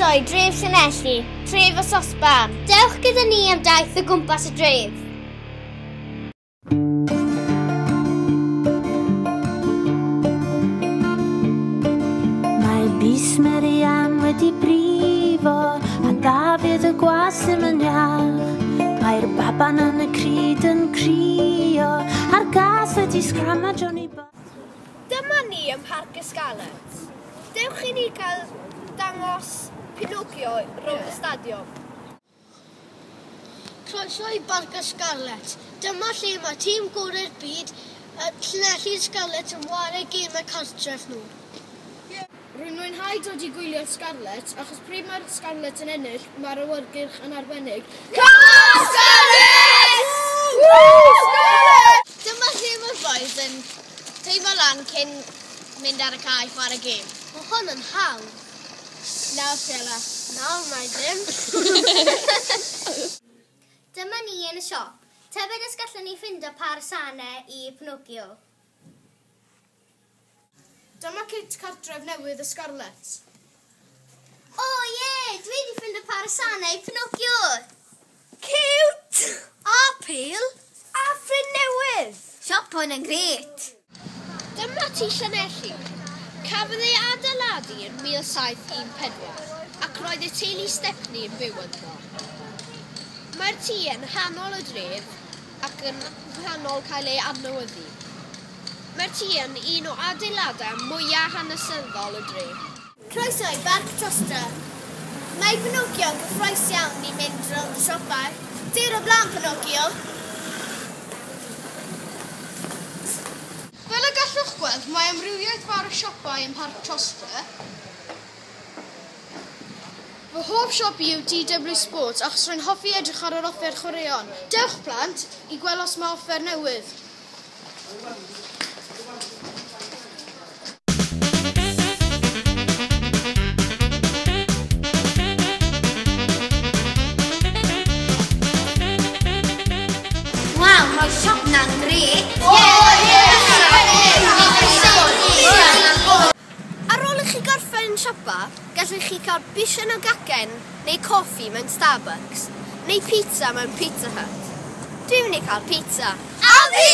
Croeso i dref Llanelli, tref o sosban. Dewch gyda ni am daith o gwmpas y dref. Mae bus Merian wedi brifo a Dafydd y gwas ddim yn iach. Mae'r baban yn y cryd yn crio a'r gas wedi sgrama Johnny Bo. Dyma ni ym Parc Ysgalet. Dewch i ni gael dangos Pinocchio rownd y stadiwm. Croeso i Parc Ysgalet. Dyma lle mae tîm gorau'r byd Llanelli Ysgalet yn wario gemau cartref nhw. Rwy'n mwynhau dod i gwylio'r Scarlet, achos pryd mae'r Scarlet yn ennill, mae'r awyrgylch yn arbennig. Scarlet! Dyma lle mae'r boys yn teimlo lan cyn mynd ar y cae chwarae gêm. Mae hwn yn hawdd. Nawr Fiona, nawr mae dim. Dyma ni yn y siop. Tybed os gallwn ni ffindo parasanau i Pinocchio. Dyma kit cartref newydd y Scarlet. O ie, dwi wedi ffindo parasanau i Pinocchio. Cute! A pil? A ffrind newydd. Siop hwn yn gret. Dyma ti Llanelli. Cafodd ei adeiladu yn 1714 ac roedd y teulu Stepney yn byw ynddo. Mae'r tŷ yn rhannol y dref ac yn rhannol cael ei adnewyddu. Mae'r tŷ yn un o adeiladau mwyaf hanesyddol y dref. Croeso i Barc Tosta. Mae Pinocchio yn gyffrous iawn i mynd rownd y siopau. Dir o blaen, Pinocchio. Fel y gallwch gweld, mae amrywiaeth fawr o siopau yn Parc Tosta. Fy hoff siop yw DW Sports achos rwy'n hoffi edrych ar yr offer chwaraeon. Dewch plant i gweld os mae offer newydd. Waw, mae siop na'n gret! Ar ôl i chi gorffen siopa, gallwch chi cael bison o gacen neu coffi mewn Starbucks, neu pizza mewn Pizza Hut. Dwi'n mynd i cael pizza. A fi!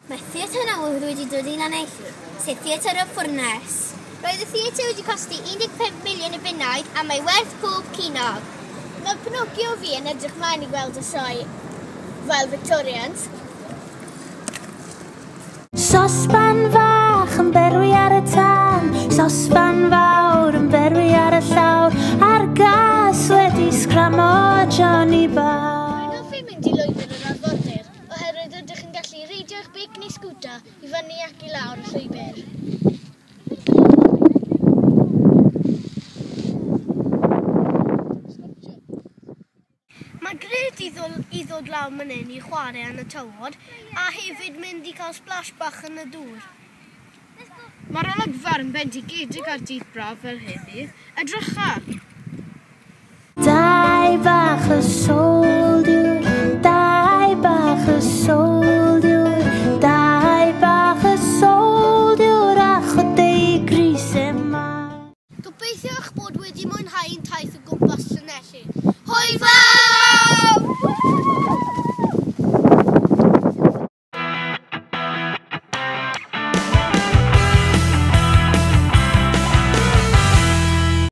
Mae theatr newydd wedi dod i Llanelli, sef theatr y ffwrnes. Roedd y theatr wedi costi 15 miliwn o bunnau a mae werth pob cinog. Mae Pinocchio fi yn edrych mlaen i gweld y sioe fel Victorians. Sosban fach yn berwi ar y tân, sosban fawr yn berwi ar y llawr, a'r gas wedi sgramo Johnny Bo. Rwy'n hoffi mynd i lwybr yr arfordir, oherwydd ydych chi'n gallu reidio eich beic neu sgwta i fyny ac i lawr y llwybr. Mae gred i ddod lawr man hyn i chwarae yn y tywod a hefyd mynd i cael splash bach yn y dŵr. Mae'r olygfa yn bendigedig ar dydd braf fel heddiw. Edrycha! Dau bach y sôl